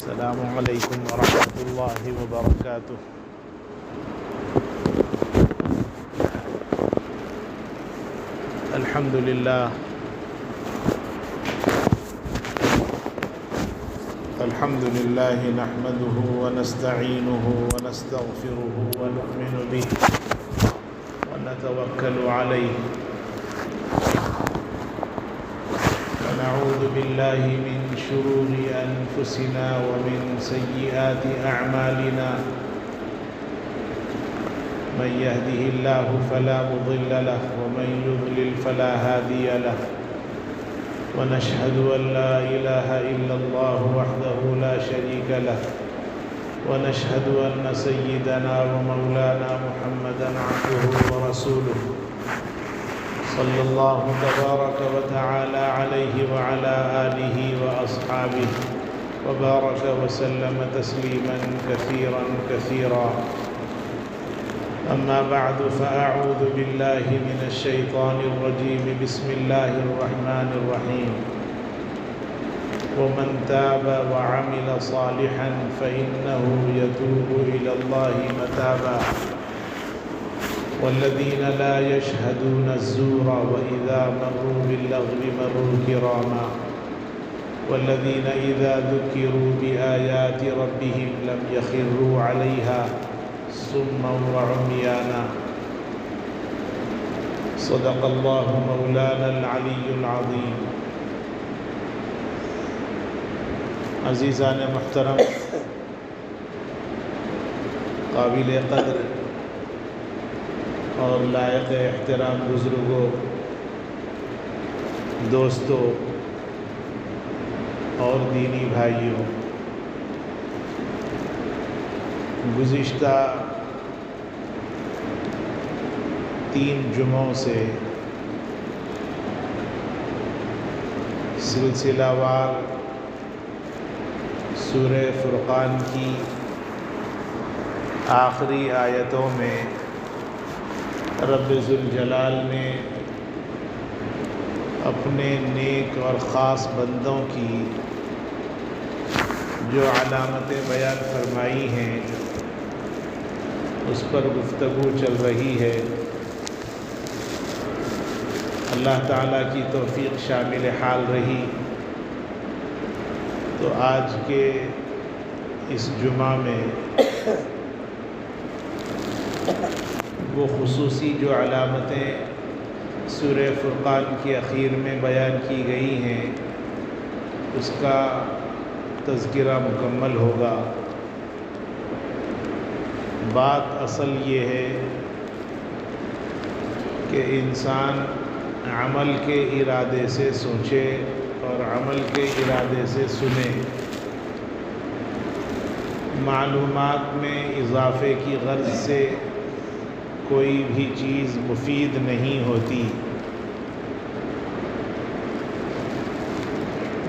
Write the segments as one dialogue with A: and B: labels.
A: السلام علیکم ورحمۃ اللہ وبرکاتہ۔ الحمد للہ نحمده ونستعینه ونستغفره ونؤمن به ونتوکل علیہ ونعوذ باللہ من شرور انفسنا ومن سیئات اعمالنا من يهده الله فلا مضل له ومن يضلل فلا هادي له ونشهد أن لا إله إلا الله وحده لا شريك له ونشهد أن سيدنا ومولانا محمدا عبده ورسوله صلى الله تبارك وتعالى عليه وعلى آله وأصحابه وبارك وسلم تسليما كثيرا كثيرا. أما بعد فأعوذ بالله من الشيطان الرجيم. بسم الله الرحمن الرحيم. ومن تاب وعمل صالحا فإنه يتوب إلى الله متابا والذين لا يشهدون الزور وإذا مروا باللغو مروا كراما والذين إذا ذكروا بآيات ربهم لم يخروا عليها صما وعميانا. صدق الله مولانا العلي العظيم. عزیزان محترم، قابل قدر اور لائق احترام بزرگوں، دوستوں اور دینی بھائیوں، گزشتہ 3 جمعوں سے سلسلہ وار سورہ فرقان کی آخری آیتوں میں رب ذوالجلال نے اپنے نیک اور خاص بندوں کی جو علامتیں بیان فرمائی ہیں اس پر گفتگو چل رہی ہے۔ اللہ تعالیٰ کی توفیق شامل حال رہی تو آج کے اس جمعہ میں وہ خصوصی جو علامتیں سورہ فرقان کی اخیر میں بیان کی گئی ہیں اس کا تذکرہ مکمل ہوگا۔ بات اصل یہ ہے کہ انسان عمل کے ارادے سے سوچے اور عمل کے ارادے سے سنے۔ معلومات میں اضافے کی غرض سے کوئی بھی چیز مفید نہیں ہوتی۔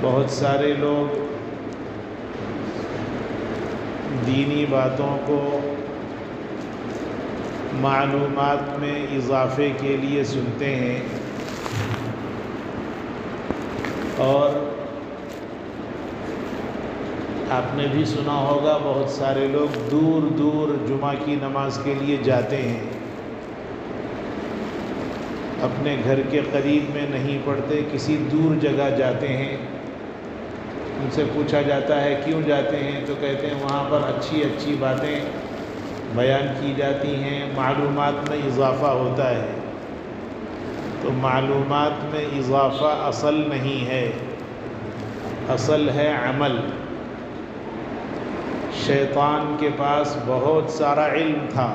A: بہت سارے لوگ دینی باتوں کو معلومات میں اضافے کے لیے سنتے ہیں اور آپ نے بھی سنا ہوگا بہت سارے لوگ دور دور جمعہ کی نماز کے لیے جاتے ہیں، اپنے گھر کے قریب میں نہیں پڑھتے، کسی دور جگہ جاتے ہیں۔ ان سے پوچھا جاتا ہے کیوں جاتے ہیں تو کہتے ہیں وہاں پر اچھی اچھی باتیں بیان کی جاتی ہیں، معلومات میں اضافہ ہوتا ہے۔ تو معلومات میں اضافہ اصل نہیں ہے، اصل ہے عمل۔ شیطان کے پاس بہت سارا علم تھا،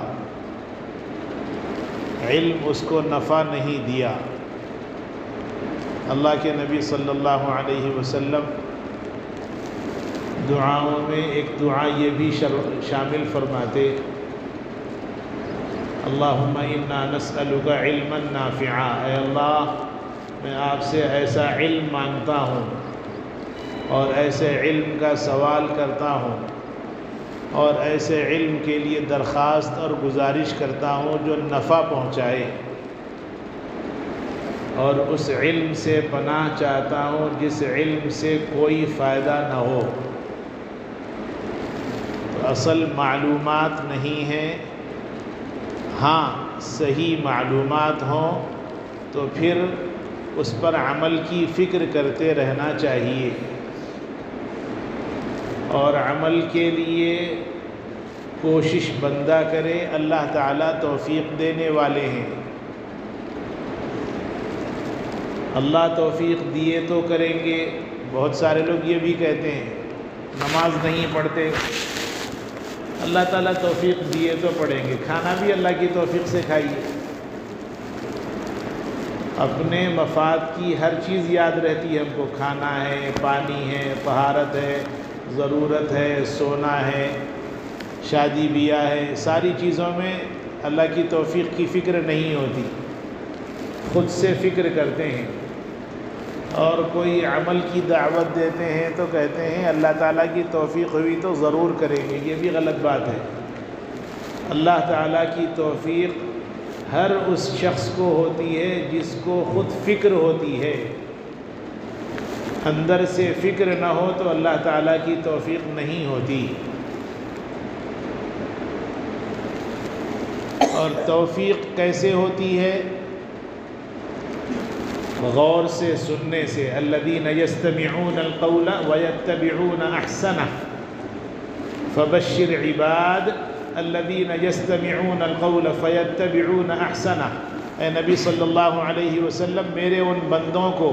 A: علم اس کو نفع نہیں دیا۔ اللہ کے نبی صلی اللہ علیہ وسلم دعاؤں میں ایک دعا یہ بھی شامل فرماتے، اللہم انا نسألک علما نافعا، اے اللہ میں آپ سے ایسا علم مانگتا ہوں اور ایسے علم کا سوال کرتا ہوں اور ایسے علم کے لیے درخواست اور گزارش کرتا ہوں جو نفع پہنچائے، اور اس علم سے پناہ چاہتا ہوں جس علم سے کوئی فائدہ نہ ہو۔ اصل معلومات نہیں ہیں. ہاں صحیح معلومات ہوں تو پھر اس پر عمل کی فکر کرتے رہنا چاہیے، اور عمل کے لیے کوشش بندہ کرے. اللہ تعالیٰ توفیق دینے والے ہیں. اللہ توفیق دیے تو کریں گے. بہت سارے لوگ یہ بھی کہتے ہیں نماز نہیں پڑھتے، اللہ تعالیٰ توفیق دیے تو پڑھیں گے. کھانا بھی اللہ کی توفیق سے کھائیے. اپنے مفاد کی ہر چیز یاد رہتی ہے ہم کو. کھانا ہے، پانی ہے، طہارت ہے، ضرورت ہے، سونا ہے، شادی بیاہ ہے. ساری چیزوں میں اللہ کی توفیق کی فکر نہیں ہوتی، خود سے فکر کرتے ہیں. اور کوئی عمل کی دعوت دیتے ہیں تو کہتے ہیں اللہ تعالیٰ کی توفیق ہوئی تو ضرور کریں گے. یہ بھی غلط بات ہے. اللہ تعالیٰ کی توفیق ہر اس شخص کو ہوتی ہے جس کو خود فکر ہوتی ہے. اندر سے فکر نہ ہو تو اللہ تعالیٰ کی توفیق نہیں ہوتی. اور توفیق کیسے ہوتی ہے؟ غور سے سننے سے. الذین یستمعون القول ویتبعون احسنہ فبشر عباد الذین یستمعون القول فیتبعون احسنہ. اے نبی صلی اللہ علیہ وسلم میرے ان بندوں کو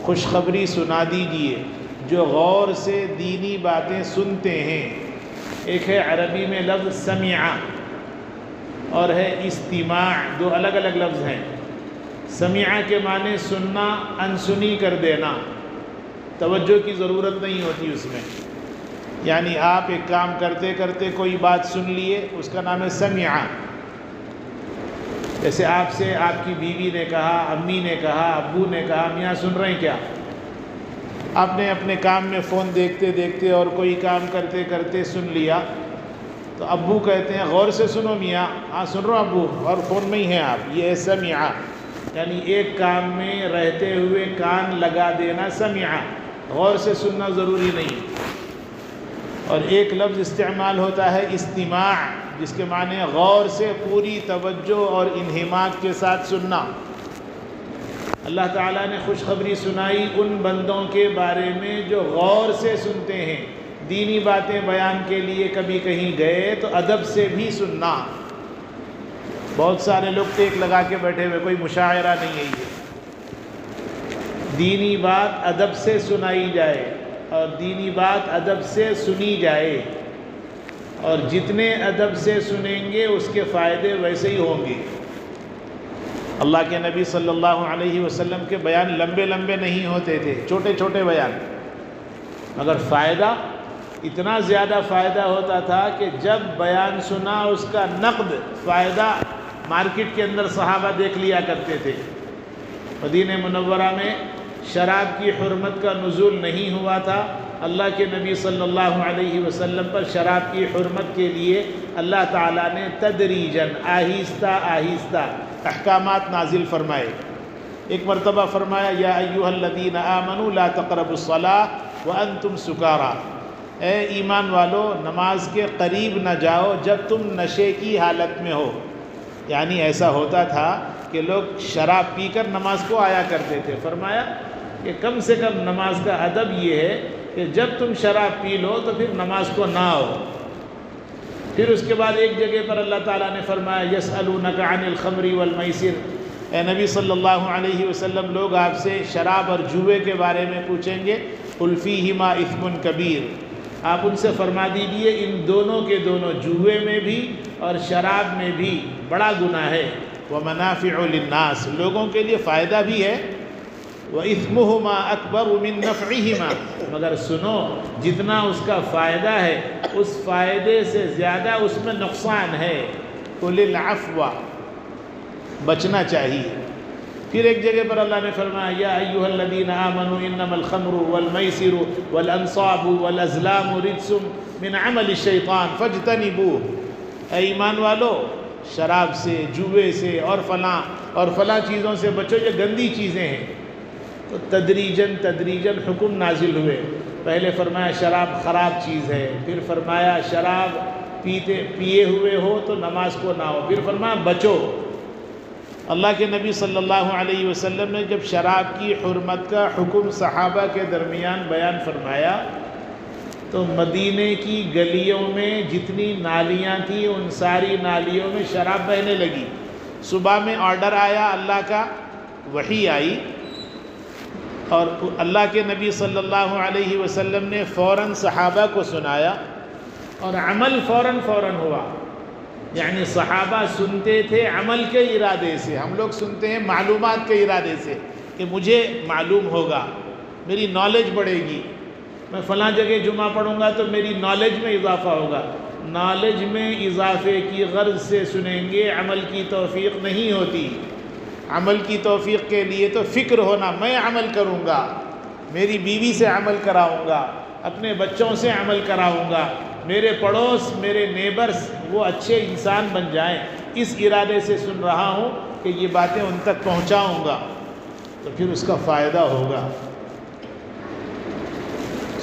A: خوشخبری سنا دیجئے جو غور سے دینی باتیں سنتے ہیں. ایک ہے عربی میں لفظ سمع اور ہے استماع، دو الگ الگ لفظ ہیں. سمع کے معنی سننا، انسنی کر دینا، توجہ کی ضرورت نہیں ہوتی اس میں. یعنی آپ ایک کام کرتے کرتے کوئی بات سن لیے، اس کا نام ہے سمع. جیسے آپ سے آپ کی بیوی نے کہا، امی نے کہا، ابو نے کہا، میاں سن رہے ہیں کیا؟ آپ نے اپنے کام میں فون دیکھتے دیکھتے اور کوئی کام کرتے کرتے سن لیا تو ابو کہتے ہیں غور سے سنو میاں. ہاں سن رہا ابو، اور فون میں ہی ہیں آپ. یہ ہے سمع. یعنی ایک کام میں رہتے ہوئے کان لگا دینا سمع. غور سے سننا ضروری نہیں. اور ایک لفظ استعمال ہوتا ہے استماع، جس کے معنی غور سے پوری توجہ اور انہماک کے ساتھ سننا. اللہ تعالیٰ نے خوشخبری سنائی ان بندوں کے بارے میں جو غور سے سنتے ہیں. دینی باتیں بیان کے لیے کبھی کہیں گئے تو ادب سے بھی سننا. بہت سارے لوگ ٹیک لگا کے بیٹھے ہوئے، کوئی مشاعرہ نہیں ہے. یہ دینی بات ادب سے سنائی جائے اور دینی بات ادب سے سنی جائے، اور جتنے ادب سے سنیں گے اس کے فائدے ویسے ہی ہوں گے. اللہ کے نبی صلی اللہ علیہ وسلم کے بیان لمبے لمبے نہیں ہوتے تھے، چھوٹے چھوٹے بیان، مگر فائدہ اتنا زیادہ فائدہ ہوتا تھا کہ جب بیان سنا اس کا نقد فائدہ مارکیٹ کے اندر صحابہ دیکھ لیا کرتے تھے. مدینہ منورہ میں شراب کی حرمت کا نزول نہیں ہوا تھا. اللہ کے نبی صلی اللہ علیہ وسلم پر شراب کی حرمت کے لیے اللہ تعالیٰ نے تدریجاً آہستہ آہستہ احکامات نازل فرمائے. ایک مرتبہ فرمایا یا ایھا الذین آمنوا لا تقربوا الصلاۃ وانتم سکارى. اے ایمان والو نماز کے قریب نہ جاؤ جب تم نشے کی حالت میں ہو. یعنی ایسا ہوتا تھا کہ لوگ شراب پی کر نماز کو آیا کرتے تھے. فرمایا کہ کم سے کم نماز کا ادب یہ ہے کہ جب تم شراب پی لو تو پھر نماز کو نہ آؤ. پھر اس کے بعد ایک جگہ پر اللہ تعالیٰ نے فرمایا یسألونک عن الخمر والمیسر. اے نبی صلی اللہ علیہ وسلم لوگ آپ سے شراب اور جوئے کے بارے میں پوچھیں گے. قل فیہما اثم کبیر. آپ ان سے فرما دیجئے ان دونوں کے دونوں، جوئے میں بھی اور شراب میں بھی بڑا گناہ ہے. ومنافع للناس، لوگوں کے لیے فائدہ بھی ہے. وَإِثْمُهُمَا أَكْبَرُ مِن نَفْعِهِمَا، مگر سنو جتنا اس کا فائدہ ہے اس فائدے سے زیادہ اس میں نقصان ہے. قُلِ الْعَفْوَ، بچنا چاہیے. پھر ایک جگہ پر اللہ نے فرمایا یا ایھا الذین آمنوا انما الخمر والمیسر والانصاب والازلام رجس من عمل الشیطان فاجتنبوہ. اے ایمان والو شراب سے، جوئے سے اور فلاں چیزوں سے بچو، یہ گندی چیزیں ہیں. تو تدریجاً حکم نازل ہوئے. پہلے فرمایا شراب خراب چیز ہے، پھر فرمایا شراب پیے ہوئے ہو تو نماز کو نہ ہو، پھر فرمایا بچو۔ اللہ کے نبی صلی اللہ علیہ وسلم نے جب شراب کی حرمت کا حکم صحابہ کے درمیان بیان فرمایا تو مدینے کی گلیوں میں جتنی نالیاں تھیں ان ساری نالیوں میں شراب بہنے لگی۔ صبح میں آرڈر آیا اللہ کا، وحی آئی، اور اللہ کے نبی صلی اللہ علیہ وسلم نے فوراً صحابہ کو سنایا اور عمل فوراً ہوا۔ یعنی صحابہ سنتے تھے عمل کے ارادے سے، ہم لوگ سنتے ہیں معلومات کے ارادے سے کہ مجھے معلوم ہوگا، میری نالج بڑھے گی، میں فلاں جگہ جمعہ پڑھوں گا تو میری نالج میں اضافہ ہوگا۔ نالج میں اضافے کی غرض سے سنیں گے، عمل کی توفیق نہیں ہوتی۔ عمل کی توفیق کے لیے تو فکر ہونا، میں عمل کروں گا، میری بیوی سے عمل کراؤں گا، اپنے بچوں سے عمل کراؤں گا، میرے پڑوس، میرے نیبرز وہ اچھے انسان بن جائیں، اس ارادے سے سن رہا ہوں کہ یہ باتیں ان تک پہنچاؤں گا تو پھر اس کا فائدہ ہوگا۔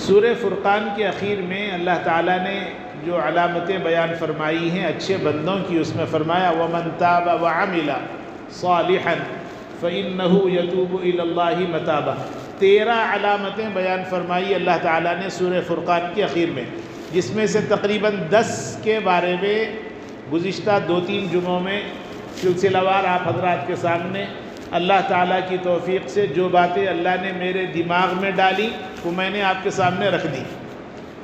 A: سورہ فرقان کے اخیر میں اللہ تعالیٰ نے جو علامتیں بیان فرمائی ہیں اچھے بندوں کی، اس میں فرمایا وَمَن تَابَ وَعَمِلَ صَالِحًا فَإِنَّهُ يَتُوبُ إِلَى اللَّهِ مَتَابًا۔ 13 علامتیں بیان فرمائی اللہ تعالیٰ نے سورہ فرقان کے اخیر میں، جس میں سے تقریباً 10 کے بارے میں گزشتہ 2-3 جمعوں میں سلسلہ وار آپ حضرات کے سامنے اللہ تعالیٰ کی توفیق سے جو باتیں اللہ نے میرے دماغ میں ڈالی وہ میں نے آپ کے سامنے رکھ دی،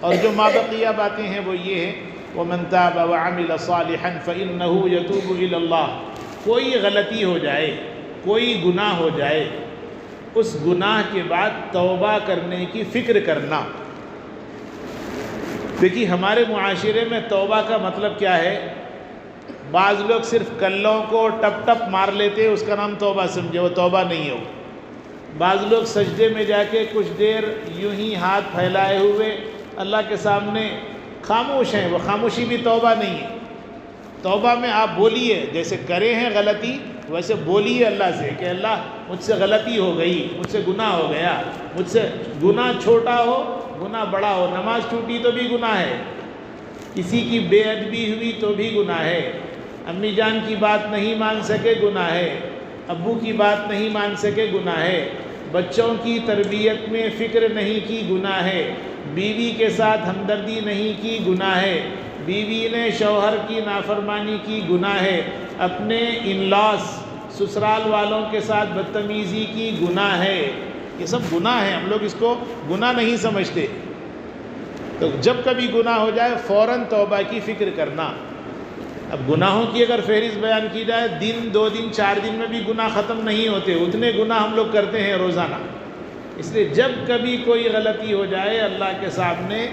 A: اور جو مابقیہ باتیں ہیں وہ یہ ہیں وَمَن تَابَ وَعَمِلَ صَالِحًا فَإِنَّهُ يَتُوبُ إِلَى اللَّهِ۔ کوئی غلطی ہو جائے، کوئی گناہ ہو جائے، اس گناہ کے بعد توبہ کرنے کی فکر کرنا۔ دیکھیے ہمارے معاشرے میں توبہ کا مطلب کیا ہے؟ بعض لوگ صرف کلوں کو ٹپ ٹپ مار لیتے، اس کا نام توبہ سمجھے، وہ توبہ نہیں ہو۔ بعض لوگ سجدے میں جا کے کچھ دیر یوں ہی ہاتھ پھیلائے ہوئے اللہ کے سامنے خاموش ہیں، وہ خاموشی بھی توبہ نہیں ہے۔ توبہ میں آپ بولیے، جیسے کرے ہیں غلطی ویسے بولیے اللہ سے کہ اللہ مجھ سے غلطی ہو گئی، مجھ سے گناہ ہو گیا، مجھ سے گناہ چھوٹا ہو گناہ بڑا ہو، نماز چھوٹی تو بھی گناہ ہے، کسی کی بے ادبی ہوئی تو بھی گناہ ہے، امی جان کی بات نہیں مان سکے گناہ ہے، ابو کی بات نہیں مان سکے گناہ ہے، بچوں کی تربیت میں فکر نہیں کی گناہ ہے، بیوی کے ساتھ ہمدردی نہیں کی گناہ ہے، بیوی نے شوہر کی نافرمانی کی گناہ ہے، اپنے ان-لاس سسرال والوں کے ساتھ بدتمیزی کی گناہ ہے۔ یہ سب گناہ ہیں، ہم لوگ اس کو گناہ نہیں سمجھتے۔ تو جب کبھی گناہ ہو جائے فوراً توبہ کی فکر کرنا۔ اب گناہوں کی اگر فہرست بیان کی جائے، دن 2 دن 4 دن میں بھی گناہ ختم نہیں ہوتے، اتنے گناہ ہم لوگ کرتے ہیں روزانہ۔ اس لیے جب کبھی کوئی غلطی ہو جائے اللہ کے سامنے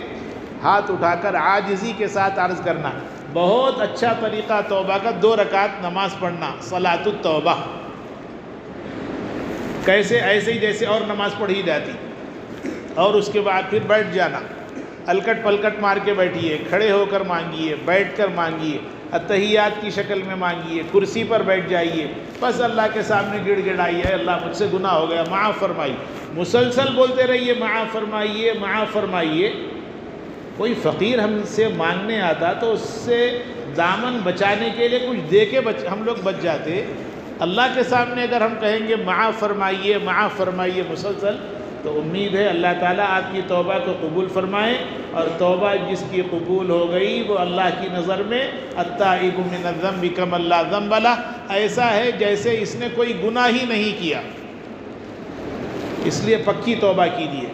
A: ہاتھ اٹھا کر عاجزی کے ساتھ عرض کرنا۔ بہت اچھا طریقہ توبہ کا 2 رکعت نماز پڑھنا، صلاۃ التوبہ۔ کیسے؟ ایسے ہی جیسے اور نماز پڑھی جاتی، اور اس کے بعد پھر بیٹھ جانا، الکٹ پلکٹ مار کے بیٹھیے، کھڑے ہو کر مانگیے، بیٹھ کر مانگیے، اتحیات کی شکل میں مانگیے، کرسی پر بیٹھ جائیے، بس اللہ کے سامنے گڑ گڑائیے، اللہ مجھ سے گناہ ہو گیا، معاف فرمائیے، مسلسل بولتے رہیے معاف فرمائیے معاف فرمائیے۔ کوئی فقیر ہم سے مانگنے آتا تو اس سے دامن بچانے کے لیے کچھ دے کے ہم لوگ بچ جاتے۔ اللہ کے سامنے اگر ہم کہیں گے معاف فرمائیے مسلسل، تو امید ہے اللہ تعالیٰ آپ کی توبہ کو قبول فرمائے، اور توبہ جس کی قبول ہو گئی وہ اللہ کی نظر میں التائب من الذنب کمن لا ذنب لہ، ایسا ہے جیسے اس نے کوئی گناہ ہی نہیں کیا۔ اس لیے پکی توبہ کیجیے۔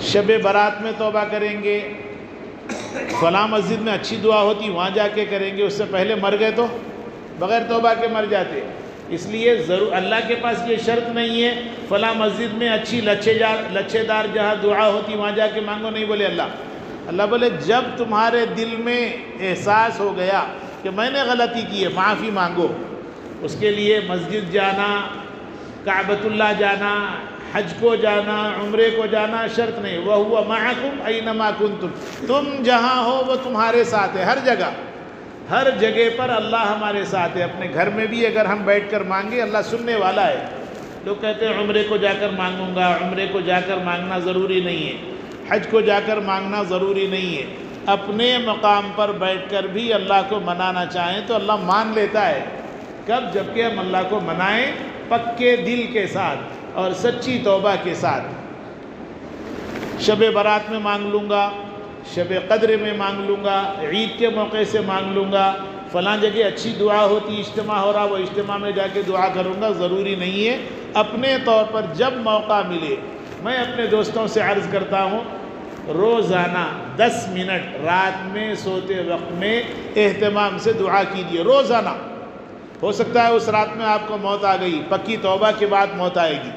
A: شب برات میں توبہ کریں گے، فلاں مسجد میں اچھی دعا ہوتی وہاں جا کے کریں گے، اس سے پہلے مر گئے تو بغیر توبہ کے مر جاتے۔ اس لیے ضرور اللہ کے پاس یہ شرط نہیں ہے فلاں مسجد میں اچھی لچھے دار جہاں دعا ہوتی وہاں جا کے مانگو، نہیں بولے اللہ بولے جب تمہارے دل میں احساس ہو گیا کہ میں نے غلطی کی ہے، معافی مانگو۔ اس کے لیے مسجد جانا، کعبۃ اللہ جانا، حج کو جانا، عمرے کو جانا شرط نہیں۔ وَهُوَ مَعَكُمْ أَيْنَمَا كُنْتُمْ، تم جہاں ہو وہ تمہارے ساتھ ہے، ہر جگہ پر اللہ ہمارے ساتھ ہے۔ اپنے گھر میں بھی اگر ہم بیٹھ کر مانگے اللہ سننے والا ہے۔ لوگ کہتے ہیں عمرے کو جا کر مانگوں گا، عمرے کو جا کر مانگنا ضروری نہیں ہے، حج کو جا کر مانگنا ضروری نہیں ہے۔ اپنے مقام پر بیٹھ کر بھی اللہ کو منانا چاہیں تو اللہ مان لیتا ہے۔ کب؟ جب کہ ہم اللہ کو منائیں پکے دل کے ساتھ اور سچی توبہ کے ساتھ۔ شب برات میں مانگ لوں گا، شب قدر میں مانگ لوں گا، عید کے موقع سے مانگ لوں گا، فلاں جگہ اچھی دعا ہوتی، اجتماع ہو رہا، وہ اجتماع میں جا کے دعا کروں گا، ضروری نہیں ہے۔ اپنے طور پر جب موقع ملے، میں اپنے دوستوں سے عرض کرتا ہوں، روزانہ 10 منٹ رات میں سوتے وقت میں اہتمام سے دعا کیجیے، روزانہ۔ ہو سکتا ہے اس رات میں آپ کو موت آ گئی، پکی توبہ کے بعد موت آئے گی۔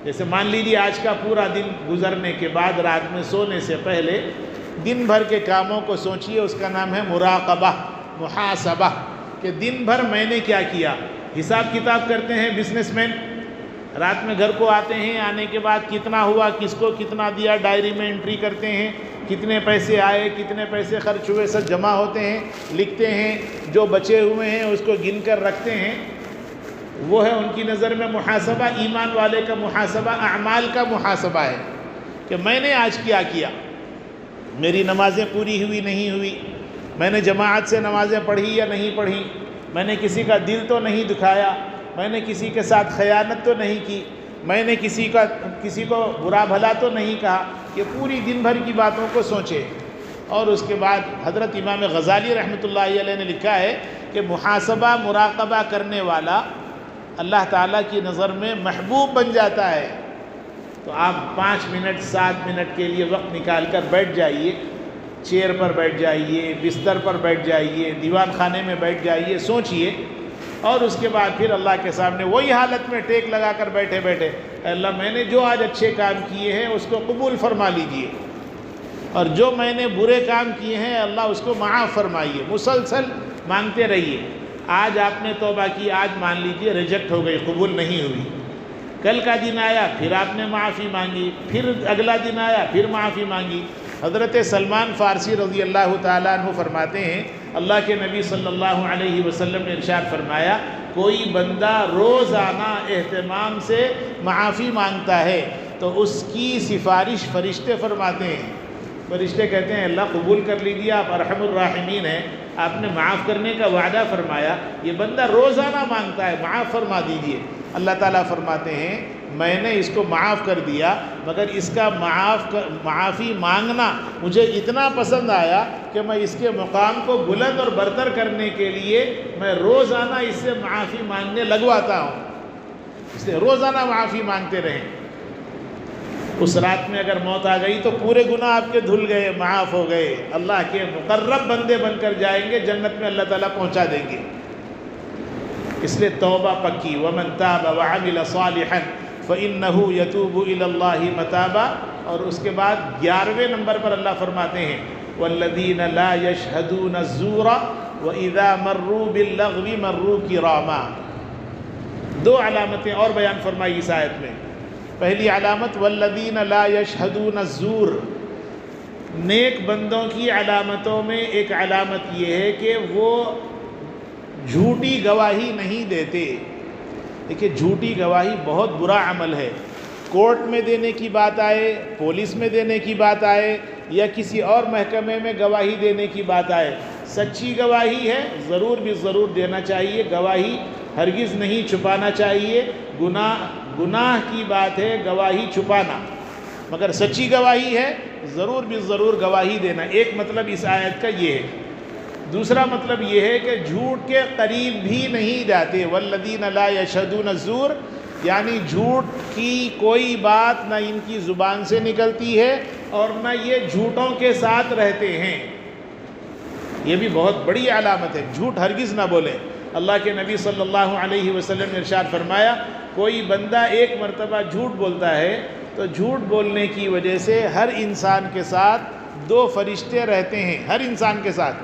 A: جیسے مان لیجیے آج کا پورا دن گزرنے کے بعد رات میں سونے سے پہلے دن بھر کے کاموں کو سوچئے، اس کا نام ہے مراقبہ، محاسبہ، کہ دن بھر میں نے کیا کیا۔ حساب کتاب کرتے ہیں بزنس مین، رات میں گھر کو آتے ہیں، آنے کے بعد کتنا ہوا، کس کو کتنا دیا، ڈائری میں انٹری کرتے ہیں، کتنے پیسے آئے، کتنے پیسے خرچ ہوئے، سب جمع ہوتے ہیں، لکھتے ہیں، جو بچے ہوئے ہیں اس کو گن کر رکھتے ہیں۔ وہ ہے ان کی نظر میں محاسبہ۔ ایمان والے کا محاسبہ اعمال کا محاسبہ ہے کہ میں نے آج کیا کیا، میری نمازیں پوری ہوئی نہیں ہوئی، میں نے جماعت سے نمازیں پڑھی یا نہیں پڑھی، میں نے کسی کا دل تو نہیں دکھایا، میں نے کسی کے ساتھ خیانت تو نہیں کی، میں نے کسی کو برا بھلا تو نہیں کہا۔ یہ پوری دن بھر کی باتوں کو سوچے۔ اور اس کے بعد حضرت امام غزالی رحمۃ اللہ علیہ نے لکھا ہے کہ محاسبہ مراقبہ کرنے والا اللہ تعالیٰ کی نظر میں محبوب بن جاتا ہے۔ تو آپ 5 منٹ 7 منٹ کے لیے وقت نکال کر بیٹھ جائیے، چیئر پر بیٹھ جائیے، بستر پر بیٹھ جائیے، دیوان خانے میں بیٹھ جائیے، سوچئے، اور اس کے بعد پھر اللہ کے سامنے وہی حالت میں ٹیک لگا کر بیٹھے بیٹھے، اے اللہ میں نے جو آج اچھے کام کیے ہیں اس کو قبول فرما لیجئے، اور جو میں نے برے کام کیے ہیں اللہ اس کو معاف فرمائیے۔ مسلسل مانگتے رہیے۔ آج آپ نے توبہ کی، آج مان لیجئے ریجیکٹ ہو گئی، قبول نہیں ہوئی، کل کا دن آیا پھر آپ نے معافی مانگی، پھر اگلا دن آیا پھر معافی مانگی۔ حضرت سلمان فارسی رضی اللہ تعالیٰ عنہ فرماتے ہیں، اللہ کے نبی صلی اللہ علیہ وسلم نے ارشاد فرمایا، کوئی بندہ روزانہ اہتمام سے معافی مانگتا ہے تو اس کی سفارش فرشتے فرماتے ہیں۔ فرشتے کہتے ہیں اللہ قبول کر لیجیے، آپ ارحم الراحمین ہیں، آپ نے معاف کرنے کا وعدہ فرمایا، یہ بندہ روزانہ مانگتا ہے، معاف فرما دیجیے۔ اللہ تعالیٰ فرماتے ہیں میں نے اس کو معاف کر دیا، مگر اس کا معافی مانگنا مجھے اتنا پسند آیا کہ میں اس کے مقام کو بلند اور برتر کرنے کے لیے میں روزانہ اس سے معافی مانگنے لگواتا ہوں، اس لیے روزانہ معافی مانگتے رہیں۔ اس رات میں اگر موت آ گئی تو پورے گناہ آپ کے دھل گئے، معاف ہو گئے، اللہ کے مقرب بندے بن کر جائیں گے، جنت میں اللہ تعالیٰ پہنچا دیں گے۔ اس لیے توبہ پکی، وَمَن تَابَ وَعَمِلَ صَالِحًا فَإِنَّهُ يَتُوبُ إِلَى اللَّهِ مَتَابًا۔ اور اس کے بعد 11ویں نمبر پر اللہ فرماتے ہیں وَالَّذِينَ لَا يَشْهَدُونَ الزُّورَ وَإِذَا مَرُّوا بِاللَّغْوِ مَرُّوا كِرَامًا۔ 2 علامتیں اور بیان فرمائی اس آیت میں۔ پہلی علامت وَالَّذِينَ لَا يَشْهَدُونَ الزُّورَ، نیک بندوں کی علامتوں میں ایک علامت یہ ہے کہ وہ جھوٹی گواہی نہیں دیتے۔ دیکھیں جھوٹی گواہی بہت برا عمل ہے۔ کورٹ میں دینے کی بات آئے، پولیس میں دینے کی بات آئے، یا کسی اور محکمے میں گواہی دینے کی بات آئے، سچی گواہی ہے ضرور بھی ضرور دینا چاہیے، گواہی ہرگز نہیں چھپانا چاہیے۔ گناہ کی بات ہے گواہی چھپانا، مگر سچی گواہی ہے ضرور بھی ضرور گواہی دینا۔ ایک مطلب اس آیت کا یہ ہے۔ دوسرا مطلب یہ ہے کہ جھوٹ کے قریب بھی نہیں جاتے۔ وَالَّذِينَ لَا يَشْهَدُونَ الزُّورَ، یعنی جھوٹ کی کوئی بات نہ ان کی زبان سے نکلتی ہے اور نہ یہ جھوٹوں کے ساتھ رہتے ہیں۔ یہ بھی بہت بڑی علامت ہے، جھوٹ ہرگز نہ بولیں۔ اللہ کے نبی صلی اللہ علیہ وسلم نے ارشاد فرمایا کوئی بندہ ایک مرتبہ جھوٹ بولتا ہے تو جھوٹ بولنے کی وجہ سے ہر انسان کے ساتھ 2 فرشتے رہتے ہیں، ہر انسان کے ساتھ،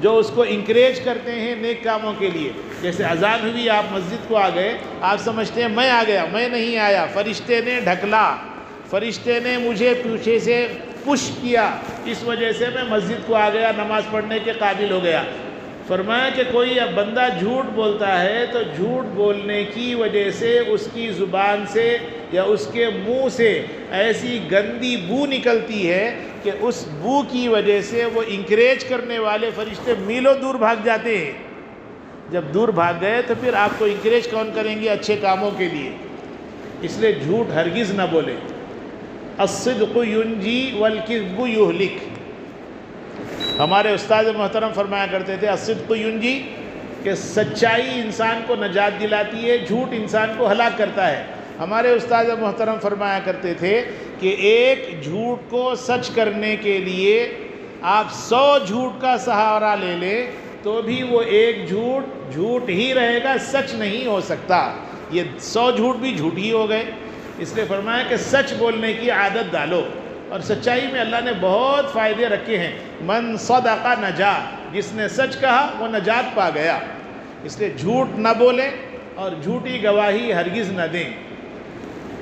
A: جو اس کو انکریج کرتے ہیں نیک کاموں کے لیے۔ جیسے اذان ہوئی، آپ مسجد کو آ گئے، آپ سمجھتے ہیں میں آ گیا، میں نہیں آیا، فرشتے نے ڈھکلا، فرشتے نے مجھے پیچھے سے پش کیا، اس وجہ سے میں مسجد کو آ گیا، نماز پڑھنے کے قابل ہو گیا۔ فرمایا کہ کوئی اب بندہ جھوٹ بولتا ہے تو جھوٹ بولنے کی وجہ سے اس کی زبان سے یا اس کے منہ سے ایسی گندی بو نکلتی ہے کہ اس بو کی وجہ سے وہ انکریج کرنے والے فرشتے میلوں دور بھاگ جاتے ہیں. جب دور بھاگ گئے تو پھر آپ کو انکریج کون کریں گے اچھے کاموں کے لیے؟ اس لیے جھوٹ ہرگز نہ بولے. الصدق ینجی والکذب یہلک. ہمارے استاد محترم فرمایا کرتے تھے الصدق ینجی، کہ سچائی انسان کو نجات دلاتی ہے، جھوٹ انسان کو ہلاک کرتا ہے. ہمارے استاد محترم فرمایا کرتے تھے کہ ایک جھوٹ کو سچ کرنے کے لیے آپ 100 جھوٹ کا سہارا لے لیں تو بھی وہ ایک جھوٹ ہی رہے گا، سچ نہیں ہو سکتا. یہ 100 جھوٹ بھی جھوٹ ہی ہو گئے. اس لیے فرمایا کہ سچ بولنے کی عادت ڈالو. اور سچائی میں اللہ نے بہت فائدے رکھے ہیں. من صدق نجا، جس نے سچ کہا وہ نجات پا گیا. اس لیے جھوٹ نہ بولیں اور جھوٹی گواہی ہرگز نہ دیں.